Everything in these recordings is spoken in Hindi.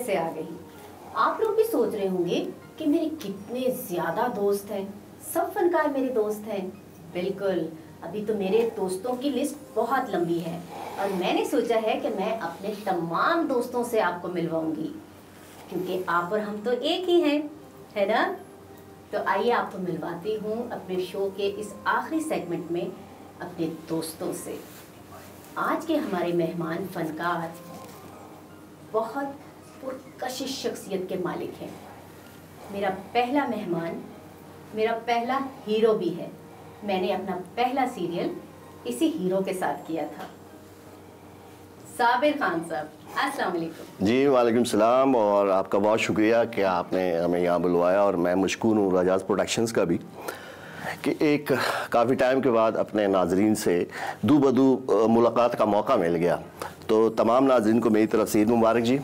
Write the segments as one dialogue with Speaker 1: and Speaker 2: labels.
Speaker 1: से आ गई। आप लोग भी सोच रहे होंगे कि मेरे कितने ज़्यादा दोस्त हैं, सब फनकार मेरे दोस्त हैं। बिल्कुल, अभी तो मेरे दोस्तों की लिस्ट बहुत लंबी है और मैंने सोचा है कि मैं अपने तमाम दोस्तों से आपको मिलवाऊंगी, क्योंकि आप और हम तो एक ही हैं, है ना? तो आइए आपको मिलवाती हूँ अपने शो के इस आखिरी सेगमेंट में अपने दोस्तों से। आज के हमारे मेहमान फनकार बहुत पुरकशिश शख्सियत के मालिक हैं। मेरा पहला मेहमान मेरा पहला हीरो भी है। मैंने अपना पहला सीरियल इसी हीरो के साथ किया था। साबिर खान साहब, अस्सलाम वालेकुम।
Speaker 2: जी वालेकुम सलाम, और आपका बहुत शुक्रिया कि आपने हमें यहाँ बुलवाया। और मैं मशकूर हूँ रजाज प्रोडक्शंस का भी कि एक काफ़ी टाइम के बाद अपने नाजरीन से दू बदू मुलाकात का मौका मिल गया। तो तमाम नाजरीन को मेरी तरफ से ईद मुबारक जी।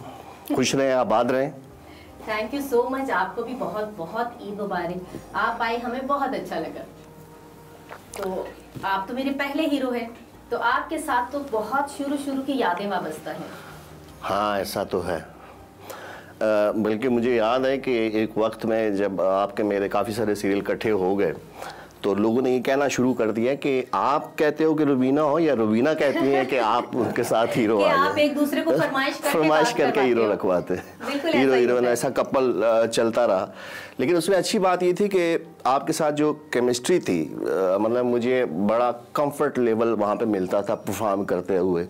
Speaker 2: खुश रहें, आबाद रहें।
Speaker 1: थैंक यू सो मच, आपको भी बहुत बहुत ईद मुबारक। आप आए, हमें बहुत अच्छा लगा। तो आप तो मेरे पहले हीरो हैं, तो आपके साथ तो बहुत शुरू की यादें वाबस्ता हैं।
Speaker 2: हाँ, ऐसा तो है। बल्कि मुझे याद है कि एक वक्त में जब आपके मेरे काफ़ी सारे सीरियल इकट्ठे हो गए तो लोगों ने ये कहना शुरू कर दिया कि आप कहते हो कि रुबीना हो या रुबीना कहती हैं कि आप उनके साथ हीरो आ
Speaker 1: आप एक दूसरे को फरमाइश
Speaker 2: करके हीरो रखवाते, हीरो हीरोइन, ऐसा कपल चलता रहा। लेकिन उसमें अच्छी बात ये थी कि आपके साथ जो केमिस्ट्री थी, मतलब मुझे बड़ा कंफर्ट लेवल वहाँ पे मिलता था परफॉर्म करते हुए।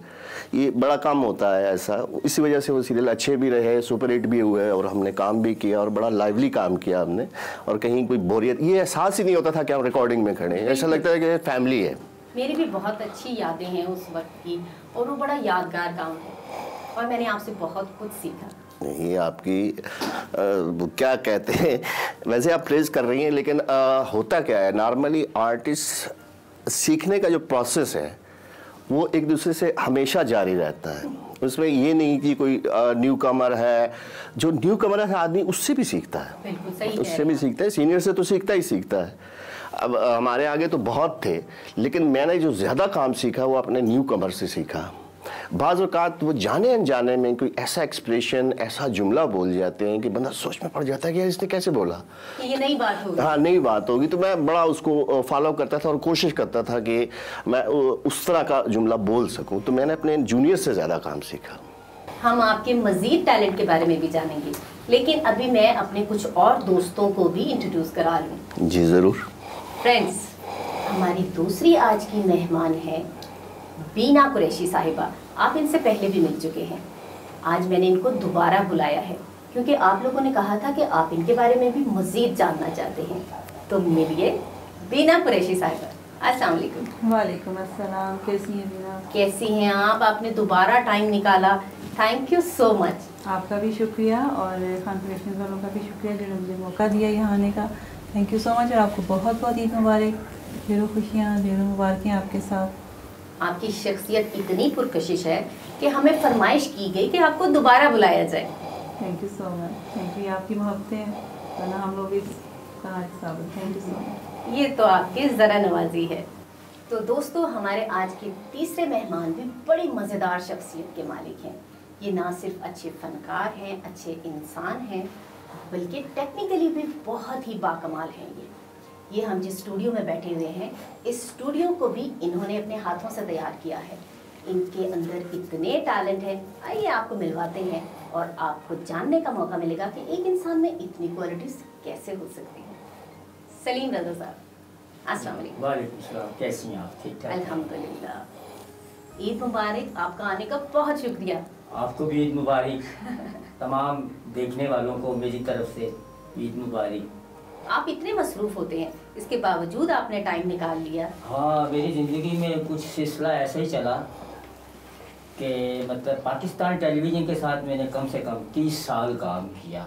Speaker 2: ये बड़ा कम होता है ऐसा, इसी वजह से वो सीरियल अच्छे भी रहे, सुपर हिट भी हुए और हमने काम भी किया और बड़ा लाइवली काम किया हमने। और कहीं कोई बोरियत, ये एहसास ही नहीं होता था कि हम रिकॉर्डिंग में खड़े हैं, ऐसा लगता है कि फैमिली है।
Speaker 1: मेरी भी बहुत अच्छी यादें हैं उस वक्त की और वो बड़ा यादगार काम है और मैंने आपसे बहुत कुछ सीखा।
Speaker 2: ये आपकी क्या कहते हैं, वैसे आप प्रेज कर रही हैं, लेकिन होता क्या है नॉर्मली आर्टिस्ट सीखने का जो प्रोसेस है वो एक दूसरे से हमेशा जारी रहता है। उसमें ये नहीं कि कोई न्यू कमर है, जो न्यू कमर है आदमी उससे भी सीखता है,
Speaker 1: बिल्कुल सही,
Speaker 2: उससे भी सीखता है, सीनियर से तो सीखता ही सीखता है। अब हमारे आगे तो बहुत थे, लेकिन मैंने जो ज़्यादा काम सीखा वो अपने न्यू कमर से सीखा। बाज़ औक़ात वो जाने अनजाने में कोई ऐसा एक्सप्रेशन, ऐसा जुमला बोल जाते हैं कि बंदा सोच में पड़ जाता है कि यार इसने कैसे बोला,
Speaker 1: ये नई बात होगी।
Speaker 2: हाँ, नई बात होगी। तो मैं बड़ा उसको फॉलो करता था और कोशिश करता था कि मैं उस तरह का जुमला बोल सकूं। तो मैंने अपने जूनियर से ज़्यादा काम सीखा।
Speaker 1: हम आपके मज़ीद टैलेंट के बारे में भी जानेंगे, लेकिन अभी मैं अपने कुछ और दोस्तों को भी इंट्रोड्यूस करा लूँ।
Speaker 2: जी ज़रूर।
Speaker 1: फ्रेंड्स, हमारी दूसरी आज की मेहमान है बीना कुरैशी साहिबा। आप इनसे पहले भी मिल चुके हैं। आज मैंने इनको दोबारा बुलाया है क्योंकि आप लोगों ने कहा था कि आप इनके बारे में भी मज़ीद जानना चाहते हैं। तो मिलिए बीना कुरैशी साहिबा। अस्सलाम वालेकुम।
Speaker 3: वालेकुम अस्सलाम। कैसी हैं बीना?
Speaker 1: कैसी हैं आप? आपने दोबारा टाइम निकाला, थैंक यू सो मच।
Speaker 3: आपका भी शुक्रिया और खान क्रिएशंस वालों का भी शुक्रिया जिन्होंने मुझे मौका दिया यहाँ आने का। Thank you so much. और आपको बहुत बहुत ईद मुबारक, ढेरों खुशियाँ, ढेरों मुबारकें आपके साथ।
Speaker 1: आपकी शख्सियत इतनी पुरकशिश है कि हमें फरमाइश की गई कि आपको दोबारा बुलाया जाए।
Speaker 3: Thank you so much. Thank you, आपकी मोहब्बतें, वरना हम लोग इस थैंक यू सो मच।
Speaker 1: ये तो आपकी ज़रा नवाजी है। तो दोस्तों, हमारे आज के तीसरे मेहमान भी बड़ी मज़ेदार शख्सियत के मालिक हैं। ये ना सिर्फ अच्छे फनकार हैं, अच्छे इंसान हैं, बल्कि टेक्निकली भी बहुत ही बाकमाल हैं। ये हम जिस स्टूडियो में बैठे हुए हैं, इस स्टूडियो को भी इन्होंने अपने हाथों से तैयार किया है। इनके अंदर इतने टैलेंट हैं, आइए आपको मिलवाते हैं और आपको जानने का मौका मिलेगा कि एक इंसान में इतनी क्वालिटीज कैसे हो सकती हैं। सलीम रज़ा साहब, अस्सलाम वालेकुम।
Speaker 4: वालेकुम सलाम। कैसी हैं आप? ठीक ठाक?
Speaker 1: अल्हम्दुलिल्लाह। ईद मुबारक, आपका आने का बहुत शुक्रिया।
Speaker 4: आपको भी ईद मुबारक। तमाम देखने वालों को मेरी तरफ से ईद मुबारक।
Speaker 1: आप इतने मसरूफ़ होते हैं, इसके बावजूद आपने टाइम निकाल लिया।
Speaker 4: हाँ, मेरी ज़िंदगी में कुछ सिलसिला ऐसा ही चला कि मतलब पाकिस्तान टेलीविज़न के साथ मैंने कम से कम 30 साल काम किया।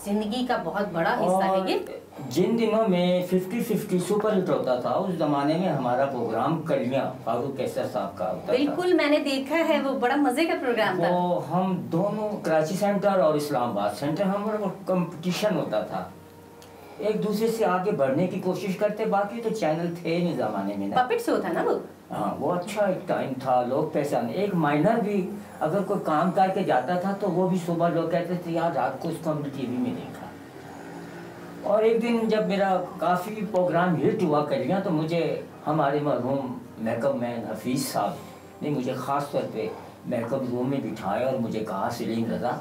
Speaker 1: जिंदगी का बहुत बड़ा हिस्सा है ये।
Speaker 4: जिन दिनों में 50-50 सुपर हिट होता था, उस ज़माने में हमारा प्रोग्राम कलियाँ फारूक कैसर साहब का होता
Speaker 1: बिल्कुल
Speaker 4: था।
Speaker 1: मैंने देखा है, वो बड़ा मज़े का प्रोग्राम था।
Speaker 4: वो हम दोनों कराची सेंटर और इस्लामाबाद सेंटर, हमारा वो कंपटीशन होता था। एक दूसरे से आगे बढ़ने की कोशिश करते, बाकी तो चैनल थे नहीं ज़माने में ना।
Speaker 1: पपेट शो था ना वो।
Speaker 4: हाँ, वो अच्छा एक टाइम था, लोग पहचाने। एक माइनर भी अगर कोई काम करके जाता था तो वो भी सुबह लोग कहते थे यार रात को उसको हमने टीवी में देखा। और एक दिन जब मेरा काफ़ी प्रोग्राम हिट हुआ कलियाँ, तो मुझे हमारे मरहूम मेकअप मैन हफीज़ साहब ने मुझे ख़ास तौर पे मेकअप रूम में बिठाया और मुझे कहा, सलीम रज़ा,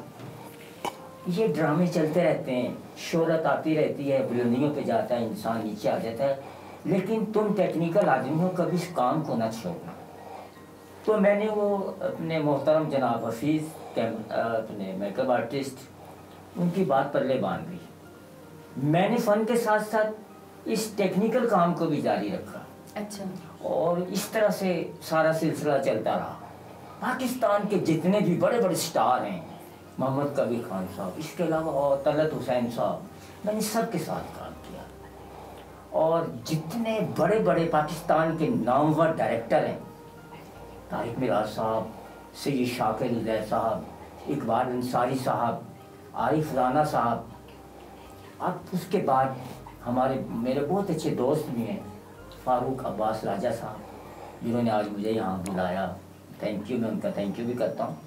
Speaker 4: ये ड्रामे चलते रहते हैं, शोहरत आती रहती है, बुलंदियों पे जाता है इंसान, नीचे आ जाता है, लेकिन तुम टेक्निकल आदमी हो, कभी इस काम को ना छोड़ना। तो मैंने वो अपने मोहतरम जनाब हफीज़ अपने मेकअप आर्टिस्ट, उनकी बात पल्ले बांध ली। मैंने फ़न के साथ साथ इस टेक्निकल काम को भी जारी रखा।
Speaker 1: अच्छा।
Speaker 4: और इस तरह से सारा सिलसिला चलता रहा। पाकिस्तान के जितने भी बड़े बड़े स्टार हैं, मोहम्मद कबीर खान साहब, इसके अलावा और तलत हुसैन साहब, मैंने सबके साथ काम किया। और जितने बड़े बड़े पाकिस्तान के नामवर डायरेक्टर हैं, तारिक मिराज साहब, सैयद शाकिर उज़ैर साहब, इकबाल अंसारी साहब, आरिफ राना साहब, अब उसके बाद मेरे बहुत अच्छे दोस्त भी हैं, फारूक अब्बास राजा साहब, जिन्होंने आज मुझे यहाँ बुलाया। थैंक यू, मैं उनका थैंक यू भी करता हूँ।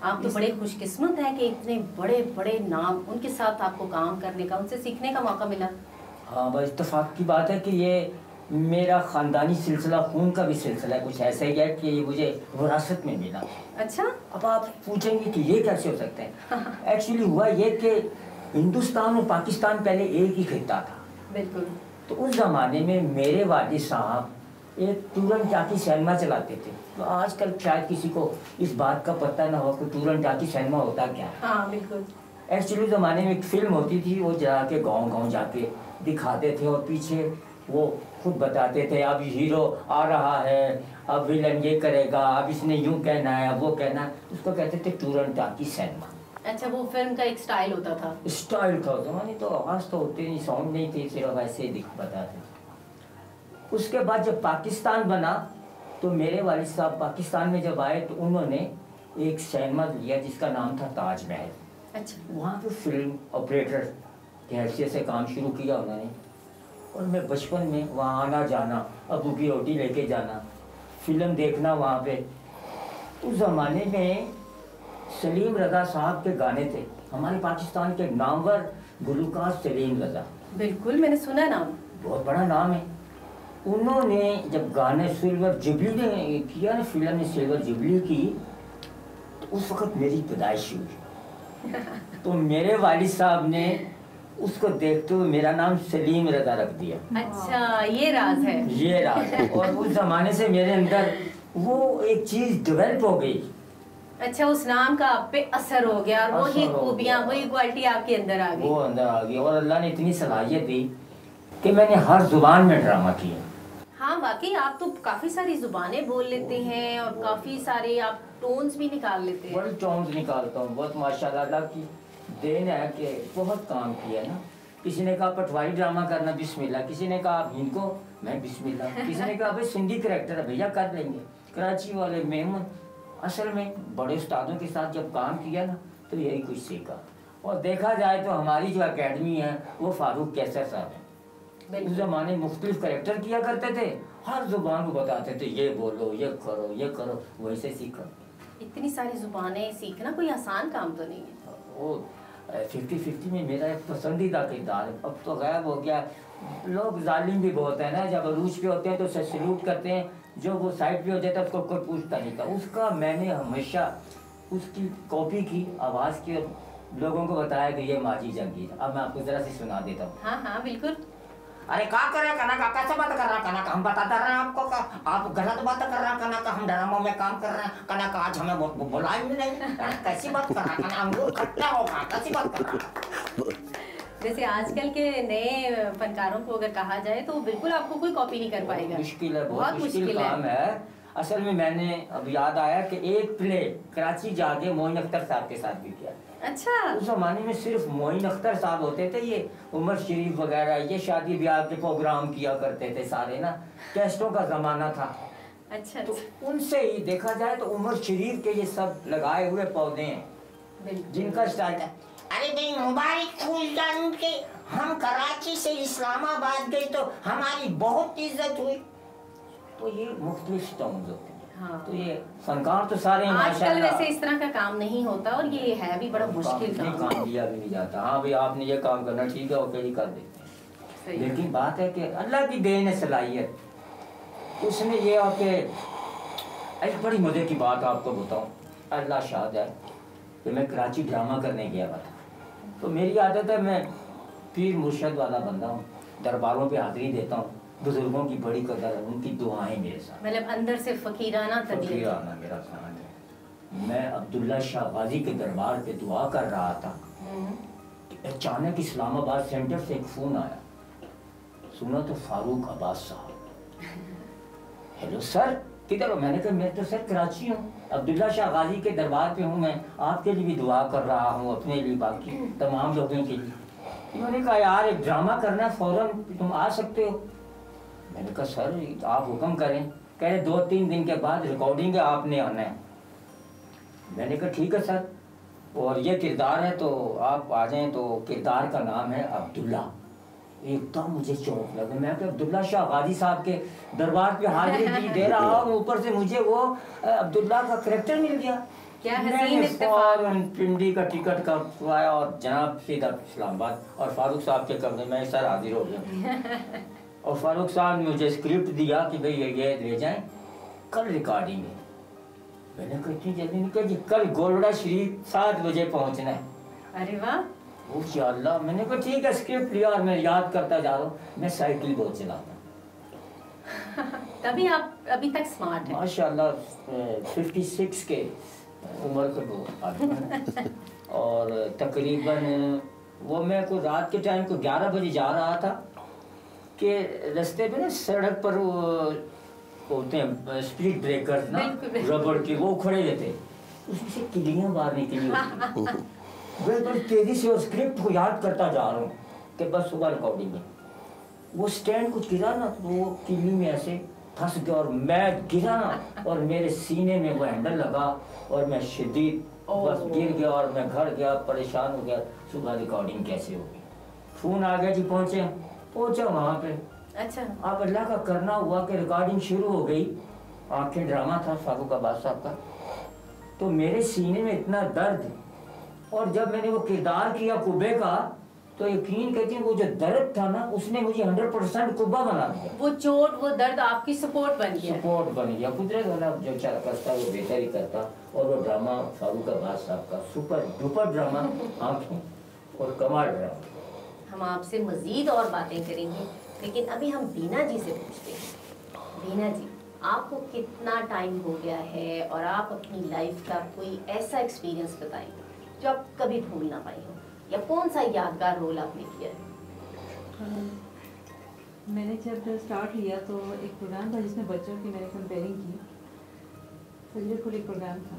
Speaker 1: आप तो बड़े खुशकिस्मत हैं कि इतने बड़े बड़े नाम, उनके साथ आपको काम करने का, उनसे सीखने का मौका मिला।
Speaker 4: हाँ, बस इत्तेफाक की बात है कि ये मेरा ख़ानदानी सिलसिला, खून का भी सिलसिला है, कुछ ऐसा ही है कि ये मुझे विरासत में मिला।
Speaker 1: अच्छा।
Speaker 4: अब आप पूछेंगे कि ये कैसे हो सकते हैं। एक्चुअली हुआ ये कि हिंदुस्तान और पाकिस्तान पहले एक ही खित्ता था।
Speaker 1: बिल्कुल।
Speaker 4: तो उस ज़माने में मेरे वालिद साहब एक टूरन टाकी सिनेमा चलाते थे। तो आजकल शायद किसी को इस बात का पता ना हो कि टूरन टाकी सिनेमा होता क्या।
Speaker 1: हाँ बिल्कुल।
Speaker 4: एक्चुअली ज़माने में एक फिल्म होती थी, वो जाके गांव-गांव जाके दिखाते थे और पीछे वो खुद बताते थे अब हीरो आ रहा है, अब विलन ये करेगा, अब इसने यूँ कहना है, अब वो कहना है। उसको कहते थे टूरन टाकी सिनेमा।
Speaker 1: अच्छा, वो फिल्म का एक स्टाइल होता था।
Speaker 4: स्टाइल था ज़माने, तो आवाज़ तो होती नहीं, साउंड नहीं थी, सिर्फ ऐसे ही बताते थे। उसके बाद जब पाकिस्तान बना तो मेरे वालिद साहब पाकिस्तान में जब आए तो उन्होंने एक सिनेमा लिया जिसका नाम था ताज महल।
Speaker 1: अच्छा।
Speaker 4: वहाँ पे फिल्म ऑपरेटर की हैसियत से काम शुरू किया उन्होंने। और मैं बचपन में वहाँ आना जाना, अबू की रोटी लेके जाना, फिल्म देखना वहाँ पे। उस ज़माने में सलीम रज़ा साहब के गाने थे, हमारे पाकिस्तान के नामवर गुलकार सलीम रज़ा।
Speaker 1: बिल्कुल, मैंने सुना नाम,
Speaker 4: बहुत बड़ा नाम है। उन्होंने जब गाने सिल्वर जुबली ने किया ना, फिल्म ने सिल्वर जुबली की, तो उस वक्त मेरी पैदाइश हुई। तो मेरे वालिद साहब ने उसको देखते हुए मेरा नाम सलीम रज़ा रख दिया।
Speaker 1: अच्छा, ये राज है।
Speaker 4: ये राज है। और उस जमाने से मेरे अंदर वो एक चीज डेवलप हो गई।
Speaker 1: अच्छा, उस नाम का आप पे असर हो गया और वही खूबियां, वही क्वालिटी आपके अंदर आ गई।
Speaker 4: वो अंदर आ गई और अल्लाह ने इतनी सलाहियत दी कि मैंने हर जुबान में ड्रामा किया।
Speaker 1: हाँ वाकई, आप तो काफी सारी जुबानें बोल लेते हैं और काफी सारे आप टोन्स भी निकाल लेते हैं।
Speaker 4: बड़ी टोन्स निकालता हूँ, बहुत माशाल्लाह, अल्लाह की देन है कि बहुत काम किया ना। किसी ने कहा पटवारी ड्रामा करना, बिस्मिल्लाह। किसी ने कहा आप हिंदको, मैं बिस्मिल्लाह। किसी ने कहा भाई सिंधी करैक्टर है भैया, कर लेंगे। कराची वाले मेमन, असल में बड़े उस्तादों के साथ जब काम किया ना तो यही कुछ सीखा। और देखा जाए तो हमारी जो एकेडमी है वो फारूक कैसर साहब है। उस ज़माने मुख्तलिफ करैक्टर किया करते थे, हर जुबान को बताते थे ये बोलो, ये करो, ये करो, वैसे सीखा।
Speaker 1: इतनी सारी जुबानें सीखना कोई आसान काम तो नहीं है।
Speaker 4: वो 50-50 में मेरा एक पसंदीदा किरदार है। अब तो गायब हो गया। लोग जालिम भी बहुत है ना, जब अरूज पे होते हैं तो उसे सल्यूट करते हैं, जो वो साइड पे हो जाता है उसको कोई पूछता नहीं था। उसका मैंने हमेशा उसकी कॉपी की, आवाज़ की, और लोगों को बताया कि ये माजी जंगीर। अब मैं आपको ज़रा सी सुना देता हूँ।
Speaker 1: हाँ हाँ बिल्कुल।
Speaker 4: अरे क्या कर रहा कना का, कैसे बात कर रहा कना का, हम बताते रहे हैं आपको का, आप गलत बात कर रहा कना का, हम ड्रामों में काम कर रहे हैं कना का, आज हमें बुलाए भी नहीं, कैसी बात कर रहा कना, अंगूर खट्टा होगा, कैसी बात कर रहा।
Speaker 1: जैसे आजकल के नए फनकारों को अगर कहा जाए तो बिल्कुल आपको कोई कॉपी नहीं कर पाएगा।
Speaker 4: मुश्किल है, बहुत मुश्किल काम है। असल में मैंने अब याद आया कि एक प्ले कराची जाके मोइन अख्तर साहब के साथ भी किया।
Speaker 1: अच्छा।
Speaker 4: उस जमाने में सिर्फ मोइन अख्तर साहब होते थे, ये उमर शरीफ वगैरह ये शादी ब्याह के प्रोग्राम किया करते थे सारे ना, कैस्टों का जमाना था।
Speaker 1: अच्छा।
Speaker 4: तो उनसे ही देखा जाए तो उमर शरीफ के ये सब लगाए हुए पौधे हैं जिनका स्टाइल है। अरे भाई मुबारक फूल जान के हम कराची से इस्लामाबाद गए तो हमारी बहुत इज्जत हुई। तो ये मुख्तलिफ टर्म्स होते हैं।
Speaker 1: हाँ।
Speaker 4: तो ये फनकार तो सारे
Speaker 1: आजकल वैसे इस तरह का काम नहीं होता और ये है भी बड़ा मुश्किल
Speaker 4: काम दिया भी नहीं जाता। हाँ भाई आपने ये काम करना ठीक है ओके ही कर देते हैं। लेकिन बात है कि अल्लाह की देन है सलाहियत, उसमें ये आपके एक बड़ी मजे की बात आपको बताऊं। अल्लाह शाद है कि मैं कराची ड्रामा करने गया था। तो मेरी आदत है मैं पीर मुर्शद वाला बंदा हूँ, दरबारों पे हाजिरी देता हूँ, बुजुर्गों की बड़ी कदर है, उनकी दुआएं मेरे साथ।
Speaker 1: मतलब अंदर से फकीराना
Speaker 4: फकीराना मेरा खान है। मैं अब्दुल्ला शाह गाजी के दरबार पे दुआ कर रहा था कि अचानक इस्लामाबाद सेंटर से एक फोन आया। सुना तो फारूक अब्बास साहब। हेलो सर किधर हो? मैंने कहा मैं तो सर कराची हूँ, अब्दुल्ला शाह गाजी के दरबार पे हूँ, मैं आपके लिए भी दुआ कर रहा हूँ, अपने लिए बाकी तमाम लोगों के लिए। उन्होंने कहा यार एक ड्रामा करना फौरन तुम आ सकते हो। मैंने कहा सर आप हुक्म करें। कह रहे 2-3 दिन के बाद रिकॉर्डिंग है, आपने आना है। मैंने कहा ठीक है सर, और ये किरदार है तो आप आ जाएं। तो किरदार का नाम है अब्दुल्ला। एकदम मुझे चौंक लगा। मैं तो अब्दुल्ला शाह गाजी साहब के दरबार पे हाजिरी दे रहा हूँ, ऊपर से मुझे वो अब्दुल्ला का करैक्टर मिल गया।
Speaker 1: क्या हसीन इत्तेफाक।
Speaker 4: पिंडी का टिकट करवाया और जनाब सीधा इस्लामाबाद और फारूक साहब के कमरे में सर हाजिर हो गया। और फारूक साहब ने मुझे स्क्रिप्ट दिया कि भाई ये ले जाएं, कल रिकॉर्डिंग है। मैंने कहा इतनी जल्दी नहीं, कहा जी कल गोलड़ा शरीफ 7 बजे पहुंचना है।
Speaker 1: अरे वाह।
Speaker 4: वो अल्लाह। मैंने कहा ठीक है, स्क्रिप्ट लिया और मैं याद करता जा रहा हूँ। मैं साइकिल बहुत चलाता हूँ।
Speaker 1: तभी आप अभी तक स्मार्ट हैं
Speaker 4: माशाल्लाह। 56 के उम्र के लोग और तकरीबन वो मैं को रात के टाइम को 11 बजे जा रहा था कि रास्ते पे ना सड़क पर होते हैं स्पीड ब्रेकर ना रबड़ के, वो खड़े रहते, उसमें से किलियां बाहर निकली होती। मैं बड़ी तेजी से और स्क्रिप्ट को याद करता जा रहा हूँ कि बस सुबह रिकॉर्डिंग है। वो स्टैंड कुछ गिरा ना तो वो किली में ऐसे फंस गया और मैं गिरा और मेरे सीने में वो हैंडल लगा और मैं शदीद बस गिर गया और मैं घर गया, परेशान हो गया। सुबह रिकॉर्डिंग कैसे होगी? फोन आ गया जी, पहुंचा वहाँ पे।
Speaker 1: अच्छा।
Speaker 4: अब अल्लाह का करना हुआ कि रिकॉर्डिंग शुरू हो गई। आंखें ड्रामा था फारूक अब्बास साहब का। तो मेरे सीने में इतना दर्द, और जब मैंने वो किरदार किया कुब्बे का तो यकीन कहती हैं वो जो दर्द था ना उसने मुझे 100% कुब्बा बना दिया।
Speaker 1: वो चोट वो दर्द आपकी सपोर्ट बन गया।
Speaker 4: सपोर्ट बन गया। कुदरत वाला जो करता वो बेहतर ही करता। और वो ड्रामा फारूक अब्बास साहब का सुपर डुपर ड्रामा आंखें और कमाल ड्रामा।
Speaker 1: हम आपसे मजीद और बातें करेंगे, लेकिन अभी हम बीना जी से पूछते हैं। बीना जी, आपको कितना टाइम हो गया है और आप अपनी लाइफ का कोई ऐसा एक्सपीरियंस बताएंगे जो आप कभी भूल ना पाए हो, या कौन सा यादगार रोल आपने किया है?
Speaker 3: मैंने जब स्टार्ट किया तो एक प्रोग्राम था जिसमें बच्चों की मैंने कंपेयरिंग की, सजरफुल एक प्रोग्राम था।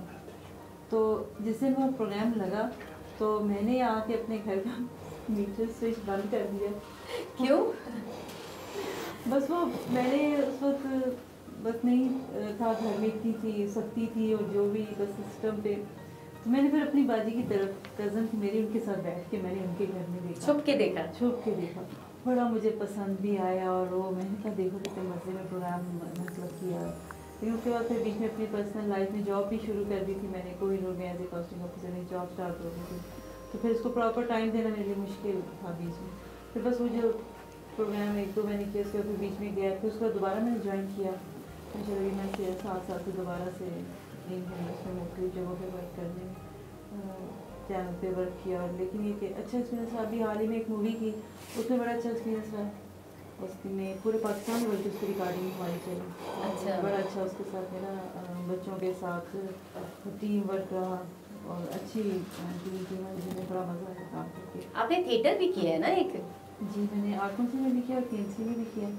Speaker 3: तो जिस दिन वो प्रोग्राम लगा तो मैंने आके अपने घर का मीटर स्विच बंद कर दिया।
Speaker 1: क्यों?
Speaker 3: बस वो मैंने उस वक्त बस नहीं था, घर में इतनी थी सख्ती थी और जो भी बस सिस्टम पे। तो मैंने फिर अपनी बाजी की तरफ, कज़न थी मेरी, उनके साथ बैठ के मैंने उनके घर में देखा,
Speaker 1: छुप के देखा। बड़ा मुझे पसंद भी आया और वो मैंने कहा देखो कितने मज़े में प्रोग्राम मतलब किया। लेकिन उसके बाद फिर बीच में अपनी पर्सनल लाइफ में जॉब भी शुरू कर दी थी मैंने। कोहिनूर में एज ए कॉस्टिंग ऑफिसर में जॉब स्टार्ट हो गई थी, तो फिर उसको प्रॉपर टाइम देना मेरे लिए मुश्किल था बीच में। फिर बस वो जो प्रोग्राम 1-2 महीने किया, उसके फिर बीच में गया, फिर उसके बाद दोबारा मैंने ज्वाइन किया। फिर चलो मैं 7 साल से दोबारा से उसमें मुख्तलिफ जगहों पर वर्क करने चैनल पे वर्क किया। और लेकिन ये कि अच्छा एक्सपीरियंस रहा। अभी हाल ही में एक मूवी की, उसमें बड़ा अच्छा एक्सपीरियंस रहा। उसमें पूरे पाकिस्तान में उसकी रिकॉर्डिंग हमारी चली। अच्छा।
Speaker 3: बड़ा अच्छा उसके साथ मेरा बच्चों के साथ टीम वर्क रहा और अच्छी टीम थी, मुझे बड़ा मज़ा आया काम करके।
Speaker 1: आपने थिएटर भी किया है ना एक?
Speaker 3: जी, मैंने आर्ट काउंसिल में भी किया और KMC में भी किया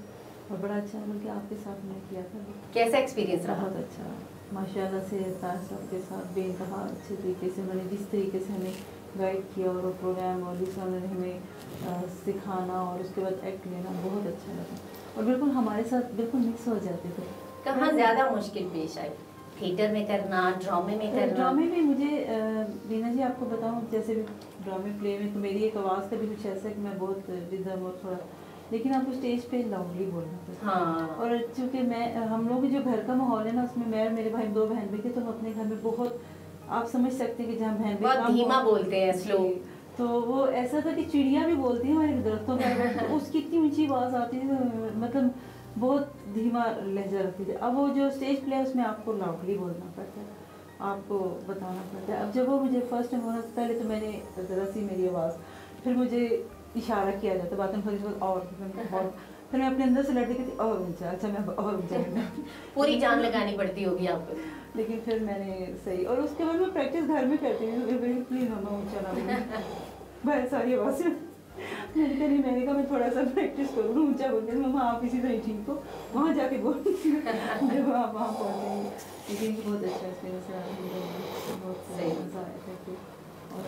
Speaker 3: और बड़ा अच्छा बल्कि आपके साथ मैंने किया था।
Speaker 1: कैसा एक्सपीरियंस रहा?
Speaker 3: बहुत अच्छा माशाल्लाह से। ताज साहब के साथ बेइंतहा अच्छे तरीके से उन्होंने जिस तरीके से हमें गाइड किया और वो प्रोग्राम और जिस उन्होंने हमें सिखाना और उसके बाद एक्ट लेना बहुत अच्छा लगा। और बिल्कुल हमारे साथ बिल्कुल मिक्स हो जाते थे।
Speaker 1: कहाँ ज़्यादा मुश्किल पेश आई? थिएटर में करना, ड्रामे में करना?
Speaker 3: ड्रामे में मुझे बीना जी आपको बताऊँ, जैसे ड्रामे प्ले में तो मेरी एक आवाज़ का भी कुछ ऐसा है कि मैं बहुत रिदम और थोड़ा, लेकिन आपको स्टेज पे लाउडली बोलना पड़ता है।
Speaker 1: हाँ।
Speaker 3: और चूँकि हम लोग जो घर का माहौल है ना, उसमें मैं और मेरे भाई 2 बहन भाई थे, तो हम अपने घर में बहुत, आप समझ सकते हैं कि जहाँ बहन भाई
Speaker 1: बहुत धीमा बोलते हैं स्लो,
Speaker 3: तो वो ऐसा था कि चिड़िया भी बोलती है हमारे दरख्तों पर, तो उसकी इतनी ऊंची आवाज़ आती थी, मतलब बहुत धीमा लहजा रखती थी। अब वो जो स्टेज प्ले है उसमें आपको लाउडली बोलना पड़ता है, आपको बताना पड़ता है। अब जब वो मुझे फर्स्ट टाइम होना, पहले तो मैंने ज़रा सी मेरी आवाज़, फिर मुझे इशारा किया जाता बात में, और फिर मैं अपने अंदर से लड़ती थी और ऊंचा, अच्छा मैं और ऊंचा
Speaker 1: पूरी जान लगानी पड़ती होगी आपको।
Speaker 3: लेकिन फिर मैंने सही, और उसके बाद मैं प्रैक्टिस घर में करती थी, प्लीज़ मामा ऊंचा ना भाई सारी आवाज़ मैंने कहा मैं थोड़ा सा प्रैक्टिस करूँ, ऊंचा बोलते मम्मा आप इसी तरह ठीक हो, वहाँ जाके बोल जब आप वहाँ पहुँचेंगे। लेकिन बहुत अच्छा एक्सपीरियंस रहा, बहुत सही मज़ा आया था फिर, और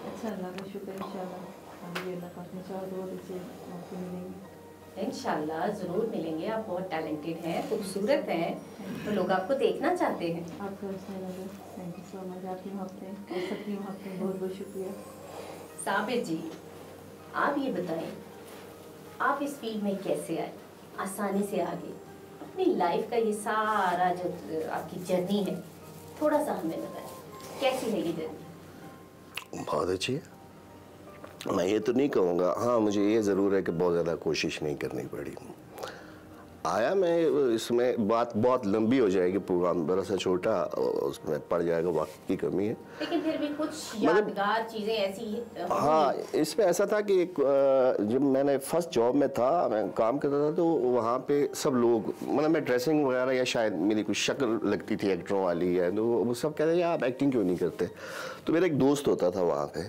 Speaker 3: अच्छा अल्लाह का शुक्र, इंशाल्लाह आगे अल्लाह पाक ने चाहा तो बहुत अच्छे मौके मिलेंगे।
Speaker 1: इंशाल्लाह ज़रूर मिलेंगे, आप बहुत टैलेंटेड हैं, खूबसूरत हैं, तो लोग आपको देखना चाहते हैं।
Speaker 3: आपको अच्छा लगा, थैंक यू सो मच, आपकी मोहब्बतें और सबकी मोहब्बतें, बहुत बहुत शुक्रिया।
Speaker 1: साबिर जी, आप ये बताएं, आप इस फील्ड में कैसे आए, आसानी से आ गए, अपनी लाइफ का ये सारा जो आपकी जर्नी है थोड़ा सा हमें बताएं, कैसी है ये जर्नी?
Speaker 2: बहुत अच्छी है, मैं ये तो नहीं कहूँगा, हाँ मुझे ये ज़रूर है कि बहुत ज़्यादा कोशिश नहीं करनी पड़ी। आया मैं इसमें, बात बहुत लंबी हो जाएगी, प्रोग्राम बड़ा सा छोटा, उसमें पड़ जाएगा, वक्त की कमी है,
Speaker 1: लेकिन फिर भी कुछ यादगार चीज़ें ऐसी
Speaker 2: हाँ इसमें ऐसा था कि जब मैंने फर्स्ट जॉब में था, मैं काम करता था, तो वहाँ पे सब लोग, मतलब मैं ड्रेसिंग वगैरह या शायद मेरी कुछ शक्ल लगती थी एक्टरों वाली है, तो वो सब कहते हैं आप एक्टिंग क्यों नहीं करते। तो मेरा एक दोस्त होता था वहाँ पे,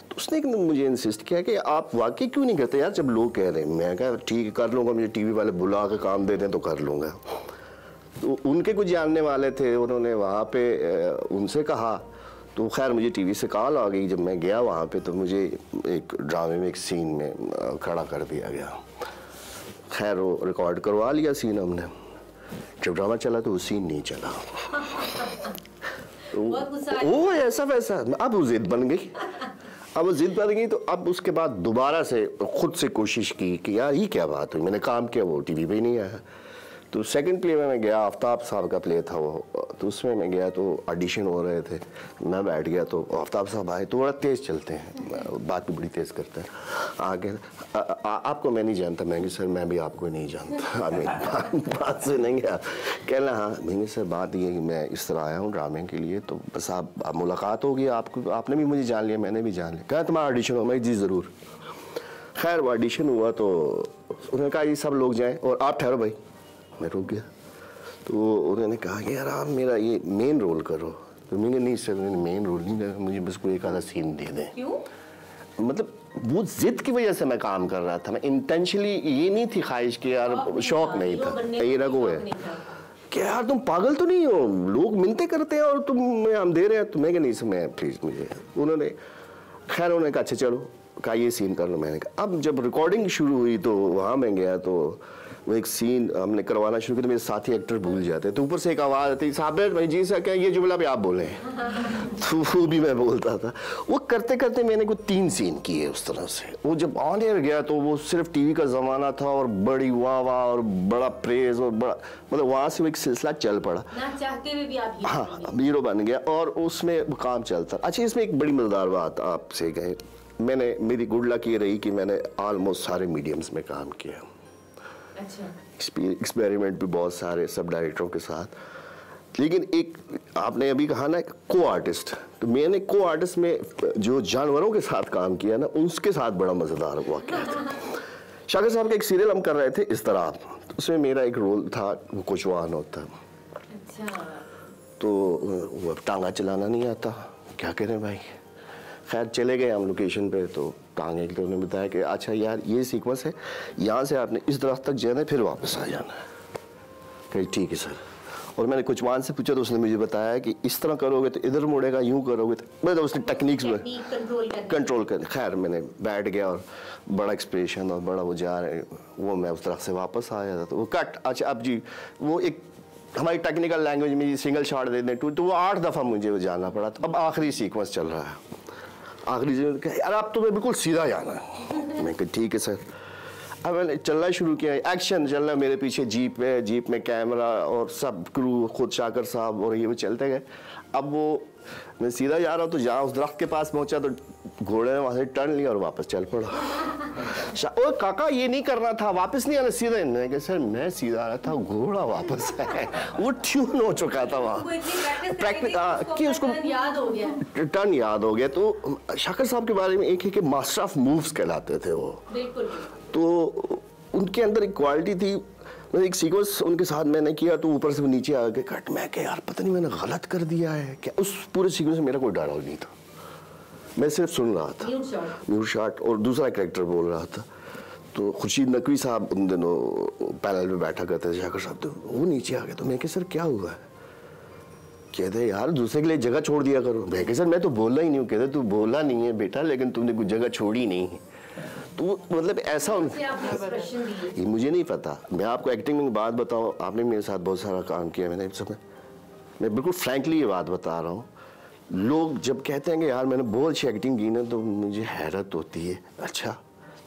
Speaker 2: तो उसने एक मुझे इंसिस्ट किया कि आप वाकई क्यों नहीं करते यार, जब लोग कह रहे हैं। मैं कहा ठीक है कर लूँगा, मुझे टीवी वाले बुला के काम दे दें तो कर लूँगा। तो उनके कुछ जानने वाले थे, उन्होंने वहाँ पे उनसे कहा, तो खैर मुझे टीवी से कॉल आ गई। जब मैं गया वहाँ पे तो मुझे एक ड्रामे में एक सीन में खड़ा कर दिया गया। खैर वो रिकॉर्ड करवा लिया सीन हमने, जब ड्रामा चला तो वो सीन नहीं चला। वो ऐसा वैसा, अब वो जिद बन गई। अब वो जिद बन गई तो अब उसके बाद दोबारा से खुद से कोशिश की कि यार ये क्या बात हुई, मैंने काम किया, वो टीवी पे ही नहीं आया। तो सेकंड प्ले में मैं गया, आफ्ताब साहब का प्ले था वो, तो उसमें मैं गया तो ऑडिशन हो रहे थे, मैं बैठ गया तो आफ्ताब साहब आए, तो बड़ा तेज़ चलते हैं, बात भी बड़ी तेज़ करते हैं। आगे आपको मैं नहीं जानता। मैं सर मैं भी आपको नहीं जानता। अभी बात से नहीं गया, कहना हाँ मैं सर बात ये कि मैं इस तरह आया हूँ ड्रामे के लिए, तो बस आप मुलाकात होगी, आपको आपने भी मुझे जान लिया, मैंने भी जान लिया। कहा तुम्हारा ऑडिशन हो? मैं जी ज़रूर। खैर वो ऑडिशन हुआ तो उन्होंने कहा ये सब लोग जाएँ और आप ठहरो भाई। मैं रुक गया तो उन्होंने कहा कि यार आप मेरा ये मेन रोल करो। तो मैंने नहीं सर मैंने मेन रोल नहीं करना, मुझे बस कोई एक आधा सीन दे दें।
Speaker 1: क्यों?
Speaker 2: मतलब वो जिद की वजह से मैं काम कर रहा था, मैं इंटेंशनली ये नहीं थी ख्वाहिश कि यार शौक नहीं था, ये रगो है कि यार तुम पागल तो नहीं हो, लोग मिन्नतें करते हैं और हम दे रहे हैं। तो मैं क्या नहीं सर मैं प्लीज़ मुझे, उन्होंने खैर उन्होंने कहा अच्छा चलो, कहा ये सीन कर लो। मैंने कहा अब जब रिकॉर्डिंग शुरू हुई तो वहाँ मैं गया तो वो एक सीन हमने करवाना शुरू किया, तो मेरे साथी एक्टर भूल जाते, तो ऊपर से एक आवाज़ आती साबिर भाई जी सर क्या ये जुमला भी आप बोले। तो वो भी मैं बोलता था। वो करते करते मैंने कुछ 3 सीन किए उस तरह से। वो जब ऑन एयर गया तो वो सिर्फ टीवी का ज़माना था और बड़ी वाह वाह और बड़ा प्रेज और बड़ा, मतलब वहाँ से वो एक सिलसिला चल पड़ा,
Speaker 1: ना चाहते हुए भी आप
Speaker 2: हाँ हीरो बन गया और उसमें काम चलता। अच्छा इसमें एक बड़ी मज़ेदार बात आपसे कहें, मैंने मेरी गुड लक ये रही कि मैंने ऑलमोस्ट सारे मीडियम्स में काम किया।
Speaker 1: अच्छा।
Speaker 2: एक्सपेरिमेंट भी बहुत सारे सब डायरेक्टरों के साथ। लेकिन एक आपने अभी कहा ना को आर्टिस्ट, तो मैंने को आर्टिस्ट में जो जानवरों के साथ काम किया ना उसके साथ बड़ा मज़ेदार हुआ क्या था। शाकिर साहब का एक सीरियल हम कर रहे थे इस तरह, तो उसमें मेरा एक रोल था वो कोचवान होता।
Speaker 1: अच्छा।
Speaker 2: तो वो टांगा चलाना नहीं आता, क्या करें भाई। खैर चले गए हम लोकेशन पे, तो टांगे के लिए उन्होंने बताया कि अच्छा यार ये सीक्वेंस है, यहाँ से आपने इस दरख्त तक जाना है फिर वापस आ जाना है। कही ठीक है सर। और मैंने कुचवान से पूछा तो उसने मुझे बताया कि इस तरह करोगे तो इधर मुड़ेगा, यूँ करोगे तो मतलब उसने टेक्निक्स में कंट्रोल कर। खैर मैंने बैठ गया और बड़ा एक्सप्रेशन और बड़ा वो जा रहे, वो मैं उस दरख्त से वापस आया था तो वो कट। अच्छा अब जी वो एक हमारी टेक्निकल लैंग्वेज में सिंगल शॉट दे दें तो वो 8 दफ़ा मुझे वो जाना पड़ा। तो अब आखिरी सीक्वेंस चल रहा है, आखिरी दिन कहा यार आप तुम्हें बिल्कुल सीधा जाना है। मैं कहा ठीक है सर। अब मैंने चलना शुरू किया, एक्शन चल रहा है मेरे पीछे, जीप में कैमरा और सब क्रू, खुद शाकर साहब और ये वो चलते गए। अब वो मैं सीधा जा रहा हूँ तो जहाँ उस दरख्त के पास पहुंचा तो घोड़े ने वहां से टर्न लिया और वापस चल पड़ा। ओ काका ये नहीं करना था, वापस नहीं आना सीधा। मैंने कहा सर मैं सीधा आ रहा था, घोड़ा वापस है। वो ट्यून हो चुका था वहाँ, प्रैक्टिस कि उसको
Speaker 1: याद हो गया,
Speaker 2: टर्न याद हो गया। तो शाकर साहब के बारे में एक है कि मास्टर ऑफ मूव्स कहलाते थे वो।
Speaker 1: बिल्कुल।
Speaker 2: तो उनके अंदर एक क्वालिटी थी, मतलब एक सीक्वेंस उनके साथ मैंने किया तो ऊपर से वो नीचे आ गए कट। मैं क्या यार पता नहीं मैंने गलत कर दिया है क्या। उस पूरे सीक्वेंस में मेरा कोई डायलॉग नहीं था, मैं सिर्फ सुन रहा था, म्यूट शॉट, और दूसरा कैरेक्टर बोल रहा था। तो खुर्शीद नकवी साहब उन दिनों पैनल में बैठा करते थे, शाकर साहब, तो वो नीचे आ गए। तो मैं कहा सर क्या हुआ है? कहते यार दूसरे के लिए जगह छोड़ दिया करो। मैं कहा सर मैं तो बोलना ही नहीं हूँ। कहते तू बोला नहीं है बेटा, लेकिन तुमने कुछ जगह छोड़ी नहीं है। तो मतलब ऐसा ये मुझे नहीं पता। मैं आपको एक्टिंग में बात बताऊं, आपने मेरे साथ बहुत सारा काम किया, मैंने सब मैं बिल्कुल फ्रैंकली ये बात बता रहा हूँ। लोग जब कहते हैं कि यार मैंने बहुत अच्छी एक्टिंग की ना, तो मुझे हैरत होती है। अच्छा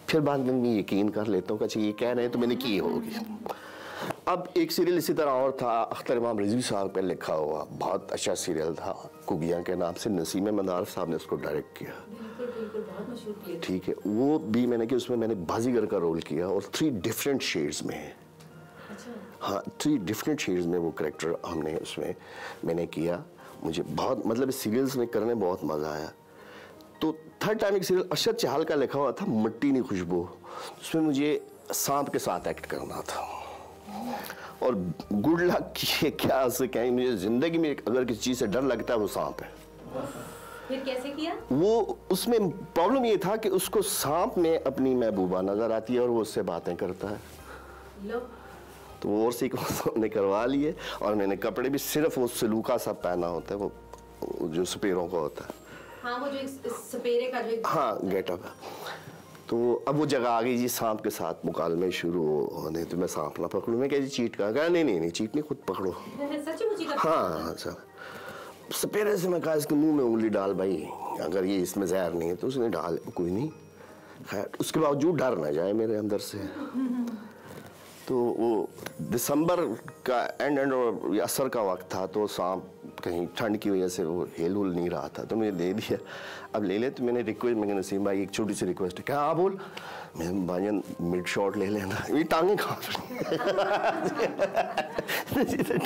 Speaker 2: फिर बाद में मैं यकीन कर लेता हूँ कि अच्छा ये कह रहे हैं तो मैंने की होगी। अब एक सीरियल इसी तरह और था, अख्तर इमाम रिजवी साहब पे लिखा हुआ, बहुत अच्छा सीरियल था, कुगिया के नाम से। नसीम मदार साहब ने उसको डायरेक्ट किया। ठीक है, वो भी मैंने कि उसमें मैंने बाजीगर का रोल किया और 3 डिफरेंट शेड्स में है। हाँ 3 डिफरेंट शेड्स में वो करेक्टर हमने उसमें मैंने किया। मुझे बहुत मतलब इस सीरियल्स में करने बहुत मज़ा आया। तो थर्ड टाइम एक सीरियल अरशद चहल का लिखा हुआ था, मिट्टी नहीं खुशबू, उसमें मुझे सांप के साथ एक्ट करना था। और गुड लक ये क्या से कहें, मुझे ज़िंदगी में अगर किसी चीज़ से डर लगता है वो सांप है।
Speaker 1: फिर कैसे किया? वो
Speaker 2: उसमें प्रॉब्लम ये था कि उसको सांप में अपनी महबूबा नजर आती है और वो उससे बातें करता है।
Speaker 1: लो।
Speaker 2: तो वो और सीक्वेंस हमने करवा लिए और मैंने कपड़े भी सिर्फ वो सलूका सा पहना होता है, वो जो सपेरों का होता है।
Speaker 1: हाँ वो जो एक सपेरे का जो
Speaker 2: हाँ गेटअप है। तो अब वो जगह आ गई जी, सांप के साथ मुकालमे शुरू होने। तो मैं सांप ना पकड़ूं, मैं क्या जी चीट का? कहा नहीं चीट नहीं, खुद पकड़ो।
Speaker 1: सच्ची मुझे
Speaker 2: हाँ सर। सपेरे से मैं कहा इसके मुंह में उंगली डाल भाई, अगर ये इसमें जहर नहीं है तो उसने डाल, कोई नहीं। खैर उसके बावजूद डर ना जाए मेरे अंदर से। तो वो दिसंबर का एंड और असर का वक्त था, तो सांप कहीं ठंड की वजह से वो हिल हुल नहीं रहा था, तो मुझे दे दिया। अब ले ले। तो मैंने रिक्वेस्ट, मैं नसीम भाई एक छोटी सी रिक्वेस्ट है। क्या? हाँ बोल। मैं भाईजान मिड शॉट ले लेना। ये टांगे कांप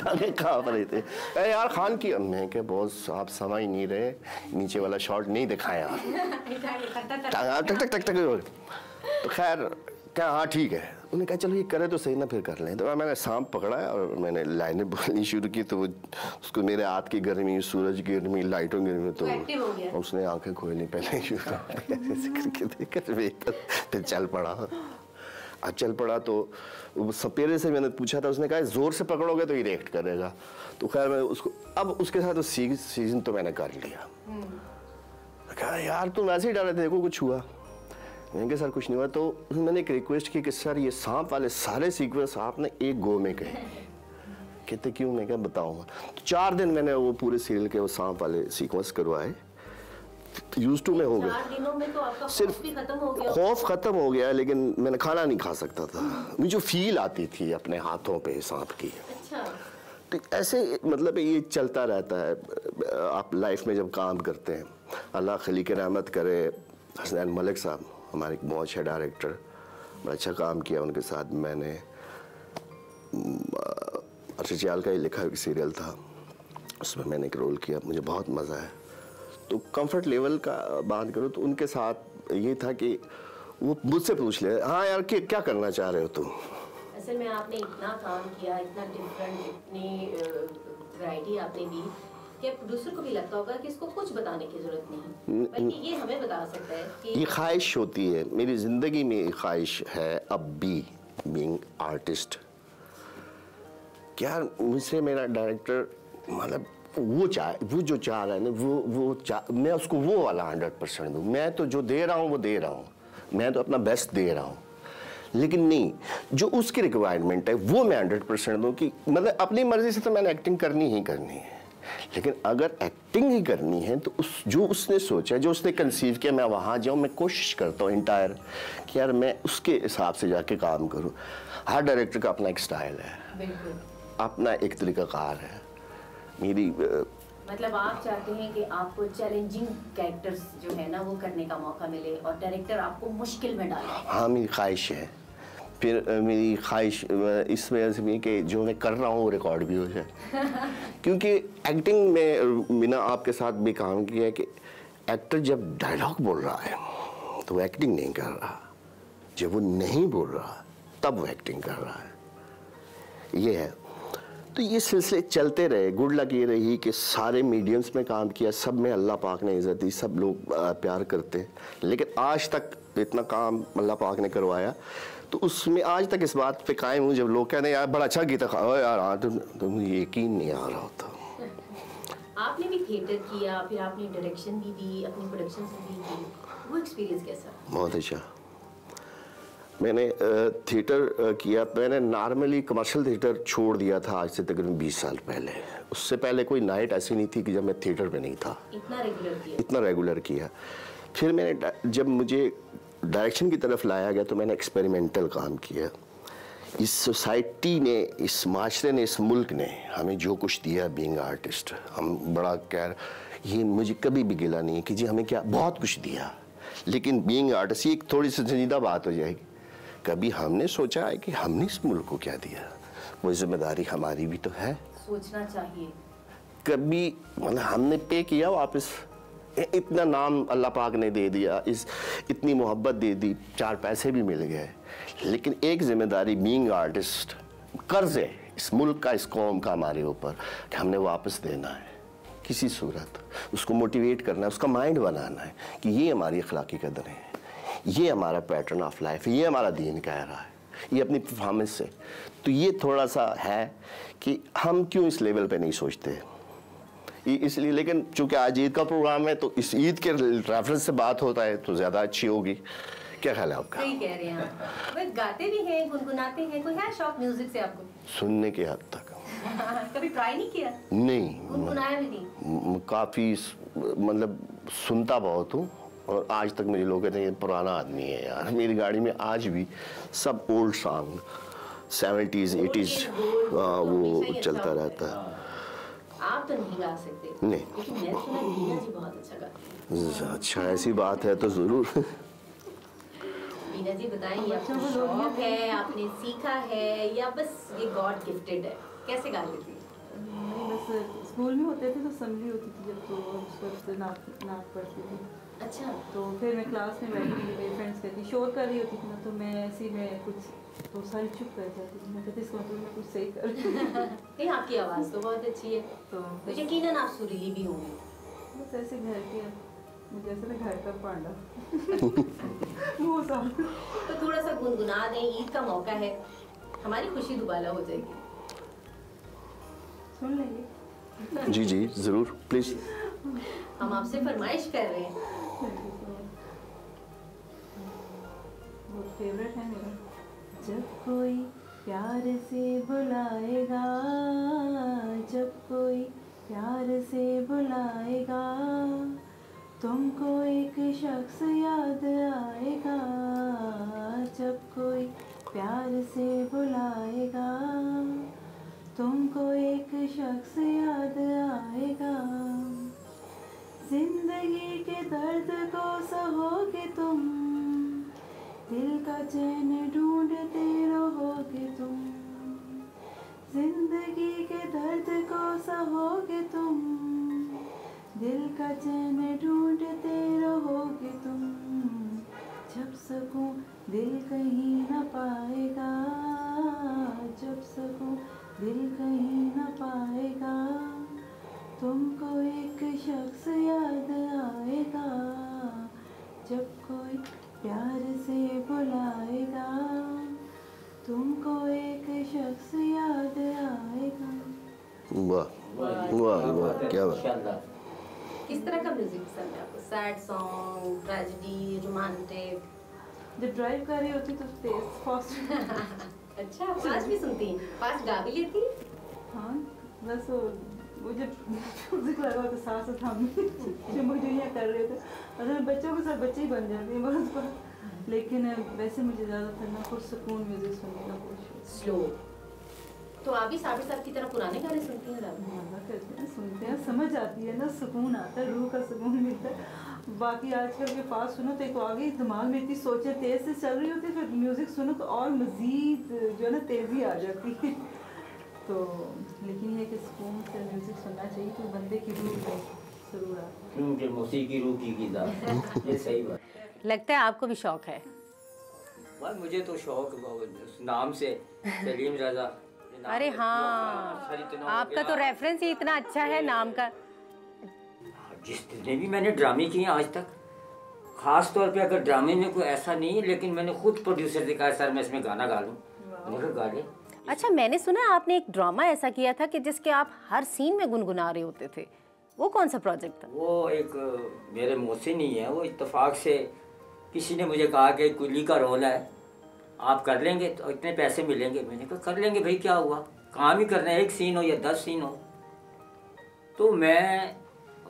Speaker 2: टांगे कांप रहे थे। अरे यार खान की, मैं क्या बॉस आप समझ नहीं रहे, नीचे वाला शॉट नहीं दिखाया। टक टक टक टक। तो खैर क्या हाँ ठीक है। उन्होंने कहा चलो ये करे तो सही ना, फिर कर लें। तो मैंने सांप पकड़ा और मैंने लाइनें बोलनी शुरू की। तो उसको मेरे हाथ की गर्मी, सूरज की गर्मी, लाइटों की गर्मी, तो उसने आंखें खोलनी पहले शुरू कर, फिर चल पड़ा। अब चल पड़ा तो सपेरे से मैंने पूछा था, उसने कहा जोर से पकड़ोगे तो ये रिएक्ट करेगा। तो खैर मैं उसको, अब उसके साथ सीजन तो मैंने कर लिया। कहा यार तुम ऐसे ही डर रहे थे, देखो कुछ हुआ? मैंने कहा सर कुछ नहीं हुआ। तो मैंने एक रिक्वेस्ट की कि सर ये सांप वाले सारे सीक्वेंस आपने एक गो में कहे। कहते क्यों? मैं क्या बताऊंगा। तो 4 दिन मैंने वो पूरे सीरियल के वो सांप वाले सीक्वेंस करवाए। यूज टू में हो गया।
Speaker 1: 4 दिनों में तो आपका
Speaker 2: सिर्फ
Speaker 1: भी खत्म हो गया।
Speaker 2: खौफ खत्म हो गया, लेकिन मैंने खाना नहीं खा सकता था। मुझे जो फील आती थी अपने हाथों पे सांप की।
Speaker 1: अच्छा।
Speaker 2: तो ऐसे मतलब ये चलता रहता है। आप लाइफ में जब काम करते हैं, अल्लाह खलीक रहमत करे, हसनैन मलिक साहब हमारे बहुत अच्छे डायरेक्टर, बड़ा अच्छा काम किया उनके साथ। मैंने अरशद चहल का ही लिखा एक सीरियल था, उसमें मैंने एक रोल किया, मुझे बहुत मज़ा आया। तो कंफर्ट लेवल का बात करो तो उनके साथ ये था कि वो मुझसे पूछ ले, हाँ यार क्या करना चाह रहे हो तुम?
Speaker 1: असल में आपने इतना काम किया, इतना डिफरेंट, इतनी वैरायटी आपने दी कि प्रोड्यूसर को भी लगता होगा कि इसको कुछ बताने की जरूरत नहीं, बल्कि ये हमें बता सकता है कि
Speaker 2: ये ख्वाहिश होती है मेरी ज़िंदगी में, एक ख्वाहिश है अब भी बीइंग आर्टिस्ट। क्या मुझसे मेरा डायरेक्टर मतलब वो जो चाह रहा है ना, मैं उसको वो वाला 100% दूँ। मैं तो जो दे रहा हूँ वो दे रहा हूँ, मैं तो अपना बेस्ट दे रहा हूँ, लेकिन नहीं जो उसकी रिक्वायरमेंट है वो मैं 100% दूँ। कि मतलब अपनी मर्जी से तो मैंने एक्टिंग करनी ही करनी है, लेकिन अगर एक्टिंग ही करनी है तो जो उसने सोचा, जो उसने कंसीव किया, मैं वहाँ जाऊँ, मैं कोशिश करता हूँ इंटायर कि यार मैं उसके हिसाब से जाके काम करूँ। हर डायरेक्टर का अपना एक स्टाइल है,
Speaker 1: बिल्कुल,
Speaker 2: अपना एक तरीक़ाकार है। मेरी
Speaker 1: मतलब आप चाहते हैं कि आपको चैलेंजिंग कैरेक्टर्स जो है ना वो करने का मौका मिले और डायरेक्टर आपको मुश्किल में डाले।
Speaker 2: हाँ, मेरी ख्वाहिश है। फिर मेरी ख्वाहिश इस वजह से भी कि जो मैं कर रहा हूँ वो रिकॉर्ड भी हो जाए। क्योंकि एक्टिंग में मैंने आपके साथ भी काम किया है कि एक्टर जब डायलॉग बोल रहा है तो वो एक्टिंग नहीं कर रहा, जब वो नहीं बोल रहा तब वो एक्टिंग कर रहा है। ये है, तो ये सिलसिले चलते रहे। गुड लक ये रही कि सारे मीडियम्स में काम किया, सब में अल्लाह पाक ने इज़्ज़त दी, सब लोग प्यार करते हैं। लेकिन आज तक इतना काम अल्लाह पाक ने करवाया तो उसमें आज तक इस बात पे कायम हूँ। जब लोग कहते हैं यार बड़ा अच्छा गीता खाओ यार, हाँ, तो मुझे यकीन नहीं आ रहा होता।
Speaker 1: आपने भी थिएटर किया, फिर आपने डायरेक्शन भी दी, अपनी प्रोडक्शन भी की, वो एक्सपीरियंस कैसा?
Speaker 2: बहुत अच्छा। मैंने थिएटर किया। मैंने नॉर्मली कमर्शियल थिएटर छोड़ दिया था आज से तकरीबन 20 साल पहले। उससे पहले कोई नाइट ऐसी नहीं थी कि जब मैं थिएटर में नहीं था।
Speaker 1: इतना रेगुलर किया?
Speaker 2: इतना रेगुलर किया। फिर मैंने जब मुझे डायरेक्शन की तरफ लाया गया तो मैंने एक्सपेरिमेंटल काम किया। इस सोसाइटी ने, इस माशरे ने, इस मुल्क ने हमें जो कुछ दिया बीइंग आर्टिस्ट, हम बड़ा ये मुझे कभी भी गिला नहीं है कि जी हमें क्या बहुत कुछ दिया, लेकिन बीइंग आर्टिस्ट ये एक थोड़ी सी संजीदा बात हो जाएगी। कभी हमने सोचा है कि हमने इस मुल्क को क्या दिया? वो जिम्मेदारी हमारी भी तो है,
Speaker 1: सोचना चाहिए।
Speaker 2: कभी मतलब हमने पे किया वापस? इतना नाम अल्लाह पाक ने दे दिया, इतनी मोहब्बत दे दी, 4 पैसे भी मिल गए, लेकिन एक जिम्मेदारी बीइंग आर्टिस्ट, कर्ज है इस मुल्क का, इस कौम का हमारे ऊपर कि हमने वापस देना है किसी सूरत। उसको मोटिवेट करना है, उसका माइंड बनाना है कि ये हमारी अखलाकी कदर है, ये हमारा पैटर्न ऑफ लाइफ है, ये हमारा दीन कह रहा है, ये अपनी परफॉर्मेंस से। तो ये थोड़ा सा है कि हम क्यों इस लेवल पे नहीं सोचते इसलिए। लेकिन चूंकि आज ईद का प्रोग्राम है तो इस ईद के रेफरेंस से बात होता है तो ज़्यादा अच्छी होगी। क्या ख्याल है आपका?
Speaker 1: सही कह रहे हैं आप। वह गाते भी हैं, गुनगुनाते हैं, कोई है शौक म्यूजिक से आपको?
Speaker 2: सुनने के हद तक।
Speaker 1: कभी ट्राई नहीं किया?
Speaker 2: नहीं,
Speaker 1: गुनगुनाया भी नहीं?
Speaker 2: काफ़ी मतलब सुनता बहुत हूँ और आज तक मुझे लोग कहते हैं ये पुराना आदमी है यार। मेरी गाड़ी में आज भी सब ओल्ड सॉन्ग 70s 80s वो चलता रहता है।
Speaker 1: आप तो नहीं गा सकते?
Speaker 2: नहीं।
Speaker 1: लेकिन मैं सुना बीना जी बहुत अच्छा गाती हैं।
Speaker 2: अच्छा, ऐसी बात है तो ज़रूर।
Speaker 1: बीना जी बताइए, आपको शौक है, आपने सीखा है या बस ये गॉड गिफ्टेड है? कैसे गा लेती हैं?
Speaker 3: नहीं, बस स्कूल में होते थे तो असेंबली होती थी जब, तो उस पर नाक पढ़ती थी।
Speaker 1: अच्छा।
Speaker 3: तो फिर मैं क्लास में बैठी थी, मेरी फ्रेंड्स कहती शोर कर रही होती थी ना, तो मैं ऐसी में कुछ तो सारी चुप कर जाती थी। मैं कहती इसका मतलब मैं कुछ सही कर रही हूँ।
Speaker 1: नहीं, आपकी आवाज़ तो बहुत अच्छी है,
Speaker 3: तो
Speaker 1: यकीनन आप सुरीली भी होंगी।
Speaker 3: बस ऐसे घर के, मुझे ऐसा ना घर का पांडा। वो सब
Speaker 1: तो थोड़ा सा गुनगुना दें, ईद का मौका है, हमारी खुशी दुबाला हो जाएगी।
Speaker 3: सुन लेंगे?
Speaker 2: जी जी ज़रूर, प्लीज़।
Speaker 1: हम आपसे फरमाइश कर रहे हैं।
Speaker 3: बहुत फेवरेट है मेरा। जब कोई प्यार से बुलाएगा, जब कोई प्यार से बुलाएगा, तुमको एक शख्स याद आएगा। जब कोई प्यार से बुलाएगा, तुमको एक शख्स याद आएगा। जिंदगी के दर्द को सहोगे तुम, दिल का चैन ढूंढते रहोगे तुम। जिंदगी के दर्द को सहोगे तुम, दिल का चैन ढूंढते रहोगे तुम। जब सकूं दिल कहीं न पाएगा, जब सकूं दिल कहीं न पाएगा, तुमको एक शख्स याद आएगा। जब कोई प्यार से बुलाएगा, तुमको एक शख्स याद आएगा।
Speaker 2: वाह वाह वाह, क्या बात।
Speaker 1: किस तरह का म्यूजिक पसंद है आपको? Sad song, tragedy, romantic?
Speaker 3: जब ड्राइव कर रही होती तो तेज फास्ट।
Speaker 1: अच्छा, फास्ट भी सुनती हैं? फास्ट गा भी लेती हैं?
Speaker 3: हाँ, बस वो वो जब म्यूजिक लगा तो साथ साथ हम चुमक कर रहे थे, और बच्चों के साथ बच्चे ही बन जाते हैं बहुत बार। लेकिन वैसे मुझे ज़्यादातर ना पुरसकून म्यूजिक सुनने का बहुत
Speaker 1: स्लो। तो आप भी साबिर साहब की तरह पुराने गाने सुनती हैं?
Speaker 3: मज़ा करते हैं, सुनते हैं, समझ आती है ना, सुकून आता है, रूह का सुकून मिलता है। बाकी आजकल के पास सुनो तो एक आगे दिमाग में इतनी सोचें तेज़ से चल रही होती है, फिर म्यूज़िक सुनो तो और मज़ीद जो है ना तेज़ी आ जाती है। तो लेकिन ये कि सुकून से म्यूज़िक सुनना चाहिए तो बंदे की रूह में जरूर आता है।
Speaker 4: क्योंकि मौसीकी रूह की ग़िज़ा, ये सही बात।
Speaker 1: लगता है आपको भी शौक है।
Speaker 4: बस मुझे तो शौक उस नाम से सलीम रज़ा।
Speaker 1: अरे हाँ, आपका तो रेफरेंस ही इतना अच्छा है नाम का।
Speaker 4: जितने भी मैंने ड्रामे किए आज तक, ख़ास तौर पे अगर ड्रामे में कोई ऐसा नहीं है, लेकिन मैंने खुद प्रोड्यूसर से कहा सर मैं इसमें गाना गा लूँ, मैंने कहा गा ले।
Speaker 1: अच्छा, मैंने सुना आपने एक ड्रामा ऐसा किया था कि जिसके आप हर सीन में गुनगुना रहे होते थे, वो कौन सा प्रोजेक्ट था?
Speaker 4: वो एक मेरे मोहसिन ही है, वो इत्तेफाक से किसी ने मुझे कहा कि कुली का रोल है, आप कर लेंगे तो इतने पैसे मिलेंगे। मैंने कहा कर लेंगे भाई, क्या हुआ, काम ही करना है, 1 सीन हो या 10 सीन हो। तो मैं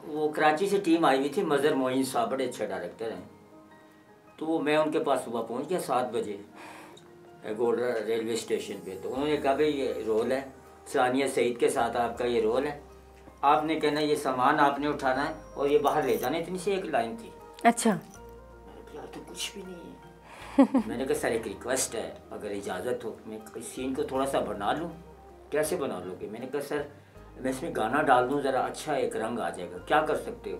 Speaker 4: वो कराची से टीम आई हुई थी, मज़हर मोइन साहब बड़े अच्छे डायरेक्टर हैं, तो मैं उनके पास सुबह पहुंच गया 7 बजे गोल्डा रेलवे स्टेशन पे। तो उन्होंने कहा भाई ये रोल है, सानिया सईद के साथ आपका ये रोल है, आपने कहना ये सामान आपने उठाना है और ये बाहर ले जाना, इतनी सी एक लाइन थी।
Speaker 1: अच्छा।
Speaker 4: मैंने कहा तो कुछ भी नहीं है। मैंने कहा सर एक रिक्वेस्ट है, अगर इजाज़त हो मैं इस सीन को थोड़ा सा बना लूँ। कैसे बना लोगे? मैंने कहा सर मैं इसमें गाना डाल दूँ, ज़रा अच्छा एक रंग आ जाएगा, क्या कर सकते हो?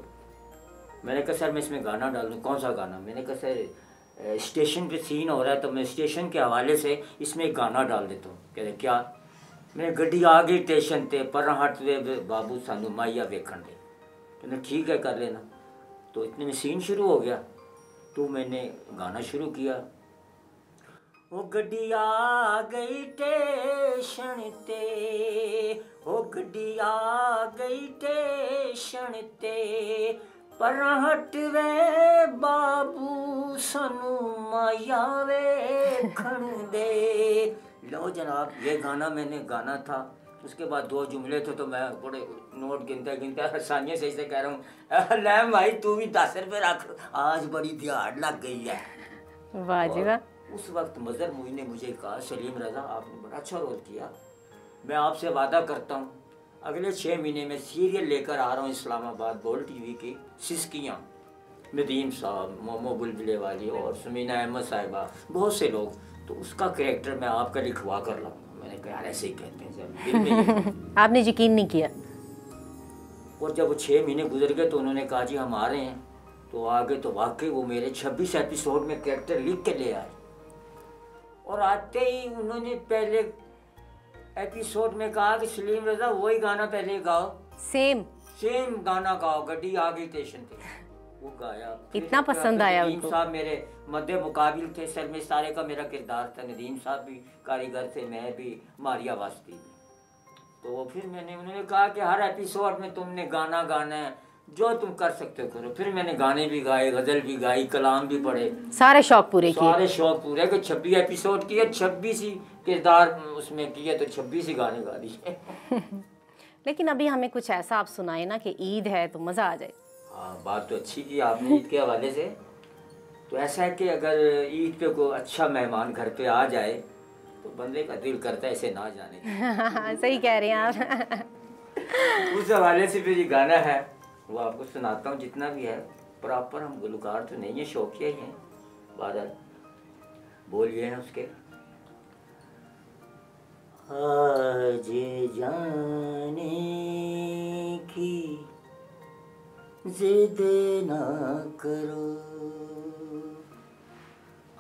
Speaker 4: मैंने कहा सर मैं इसमें गाना डाल दूँ। कौन सा गाना? मैंने कहा सर स्टेशन पे सीन हो रहा है तो मैं स्टेशन के हवाले से इसमें एक गाना डाल देता हूँ। कह रहे क्या? मैं गड्डी आ गई स्टेशन ते पर हट वे बाबू सानू माइया वेखण दे। कहने ठीक है कर लेना। तो इतने में सीन शुरू हो गया, तो मैंने गाना शुरू किया। ओ गड्डी आ गई स्टेशन ते, ओ गड्डी आ गई स्टेशन ते, पर हट वे बाबू सानू माया वेखण दे। लो जनाब, ये गाना मैंने गाना था। उसके बाद 2 जुमले थे तो मैं बड़े नोट गिनते गिनते आसानियों से कह रहा हूँ ले भाई तू भी 10 रुपये रख, आज बड़ी दिहाड़ लग गई है।
Speaker 1: वाह जी वाह।
Speaker 4: उस वक्त मज़हर मोइन ने मुझे कहा सलीम रज़ा आपने बड़ा अच्छा रोल किया, मैं आपसे वादा करता हूँ अगले 6 महीने में सीरियल लेकर आ रहा हूँ इस्लामाबाद गोल्ड टीवी की सिस्कियाँ। नदीम साहब, मोमो बुलबुले वाली और सुमीना अहमद साहिबा, बहुत से लोग, तो उसका कैरेक्टर मैं आपका लिखवा कर लाऊंगा। मैंने कहा यार ऐसे ही कहते हैं जब दिल में
Speaker 1: आपने यकीन नहीं किया?
Speaker 4: और जब वो 6 महीने गुजर गए तो उन्होंने कहा जी हम आ रहे हैं, तो आ गए तो वाकई वो मेरे 26 एपिसोड में कैरेक्टर लिख के ले आए। और आते ही उन्होंने पहले एपिसोड में कहा कि सलीम रज़ा वही गाना पहले गाओ, सेम गाना गाओ, गड्डी आ गई स्टेशन पे। वो गाया,
Speaker 1: इतना पसंद आया
Speaker 4: नदीम
Speaker 1: उनको।
Speaker 4: साहब मेरे मद्दे मुकाबिल थे, सर में सारे का मेरा किरदार था। नदीम साहब भी कारीगर थे, मैं भी, मारिया वास्ती भी। तो फिर उन्होंने कहा कि हर एपिसोड में तुमने गाना गाना है, जो तुम कर सकते हो करो। फिर मैंने गाने भी गाए, गज़ल भी गाई, कलाम भी पढ़े,
Speaker 1: सारे शौक पूरे किए।
Speaker 4: सारे शौक पूरे कि 26 एपिसोड किए, 26 ही किरदार उसमें किए, तो 26 ही गाने गा दिए।
Speaker 1: लेकिन अभी हमें कुछ ऐसा आप सुनाए ना कि ईद है तो मज़ा आ जाए।
Speaker 4: हाँ, बात तो अच्छी की आपने ईद के हवाले से। तो ऐसा है कि अगर ईद पे कोई अच्छा मेहमान घर पे आ जाए तो बंदे का दिल करता है ऐसे ना जाने।
Speaker 1: सही कह रहे हैं आप।
Speaker 4: उस हवाले से फिर ये गाना है वो आपको सुनाता हूँ जितना भी है। प्रॉपर हम गुलकार तो नहीं है, शौकिया ही हैं। बादल बोलिए हैं उसके। आज जाने की जिद ना करो,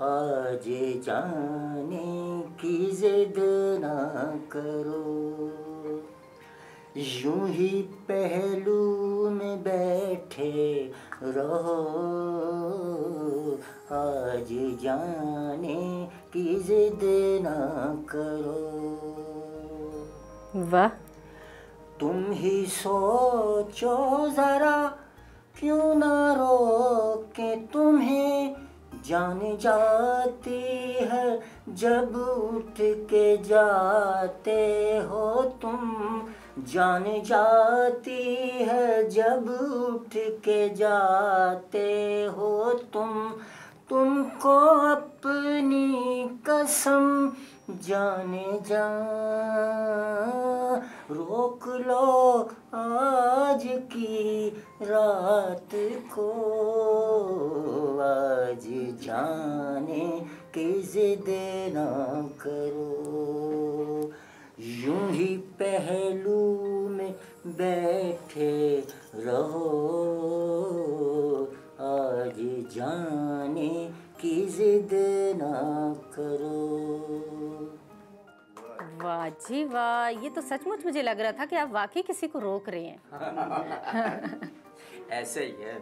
Speaker 4: आज जाने की जिद ना करो, यूं ही पहलू में बैठे रहो, आज जाने की जिद ना करो।
Speaker 1: वाह।
Speaker 4: तुम ही सोचो जरा क्यों ना रोके तुम्हें, जान जाती है जब उठ के जाते हो तुम जान जाती है जब उठ के जाते हो तुमको अपनी कसम जाने जा। रोक लो आज की रात को, आज जाने की जिद ना करो। यूं ही पहलू में बैठे रहो, आज जाने की जिद ना करो।
Speaker 1: वाह जी वाह, ये तो सचमुच मुझे लग रहा था कि आप वाकई किसी को रोक रहे हैं।
Speaker 4: ऐसे ही है।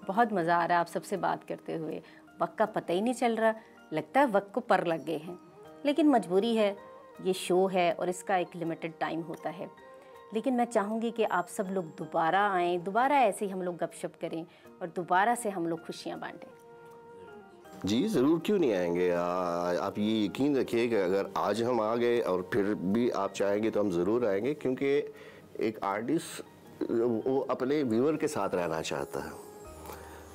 Speaker 1: बहुत मज़ा आ रहा है आप सबसे बात करते हुए, वक्त का पता ही नहीं चल रहा, लगता है वक्त को पर लग गए हैं। लेकिन मजबूरी है, ये शो है और इसका एक लिमिटेड टाइम होता है। लेकिन मैं चाहूँगी कि आप सब लोग दोबारा आएँ, दोबारा ऐसे ही हम लोग गपशप करें और दोबारा से हम लोग खुशियाँ बांटें।
Speaker 2: जी ज़रूर, क्यों नहीं आएंगे। आप ये यकीन रखिए कि अगर आज हम आ गए और फिर भी आप चाहेंगे तो हम ज़रूर आएंगे, क्योंकि एक आर्टिस्ट वो अपने व्यूअर के साथ रहना चाहता है,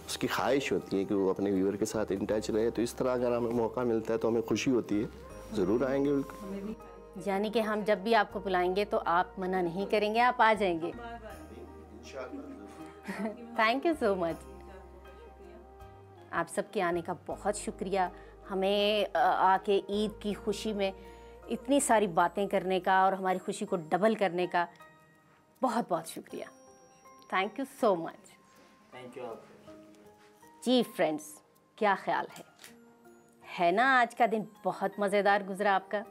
Speaker 2: उसकी ख्वाहिश होती है कि वो अपने व्यूअर के साथ इन टच रहे। तो इस तरह अगर हमें मौका मिलता है तो हमें खुशी होती है, ज़रूर आएंगे बिल्कुल।
Speaker 1: यानी कि हम जब भी आपको बुलाएंगे तो आप मना नहीं करेंगे, आप आ जाएंगे। Thank you so much. आप सबके आने का बहुत शुक्रिया, हमें आके ईद की खुशी में इतनी सारी बातें करने का और हमारी खुशी को डबल करने का बहुत बहुत शुक्रिया। Thank you so much.
Speaker 4: Thank you.
Speaker 1: जी फ्रेंड्स, क्या ख्याल है ना आज का दिन बहुत मज़ेदार गुजरा आपका?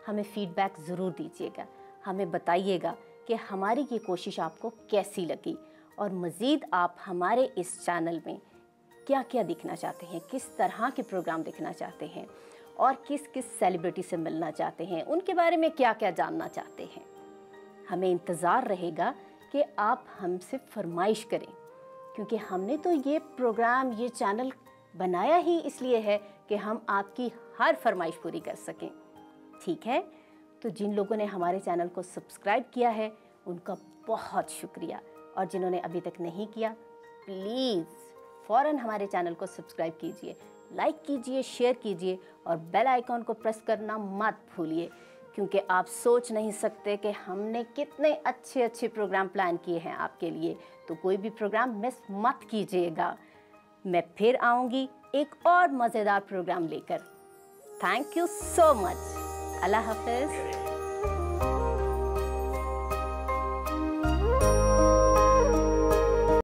Speaker 1: हमें फीडबैक ज़रूर दीजिएगा, हमें बताइएगा कि हमारी ये कोशिश आपको कैसी लगी और मज़ीद आप हमारे इस चैनल में क्या क्या दिखना चाहते हैं, किस तरह के प्रोग्राम दिखना चाहते हैं और किस किस सेलिब्रिटी से मिलना चाहते हैं, उनके बारे में क्या क्या जानना चाहते हैं। हमें इंतज़ार रहेगा कि आप हमसे फरमाइश करें, क्योंकि हमने तो ये प्रोग्राम, ये चैनल बनाया ही इसलिए है कि हम आपकी हर फरमाइश पूरी कर सकें। ठीक है, तो जिन लोगों ने हमारे चैनल को सब्सक्राइब किया है उनका बहुत शुक्रिया, और जिन्होंने अभी तक नहीं किया प्लीज़ फ़ौरन हमारे चैनल को सब्सक्राइब कीजिए, लाइक कीजिए, शेयर कीजिए और बेल आइकॉन को प्रेस करना मत भूलिए, क्योंकि आप सोच नहीं सकते कि हमने कितने अच्छे अच्छे प्रोग्राम प्लान किए हैं आपके लिए। तो कोई भी प्रोग्राम मिस मत कीजिएगा। मैं फिर आऊँगी एक और मज़ेदार प्रोग्राम लेकर। Thank you so much. अल्लाह हाफ़िज़।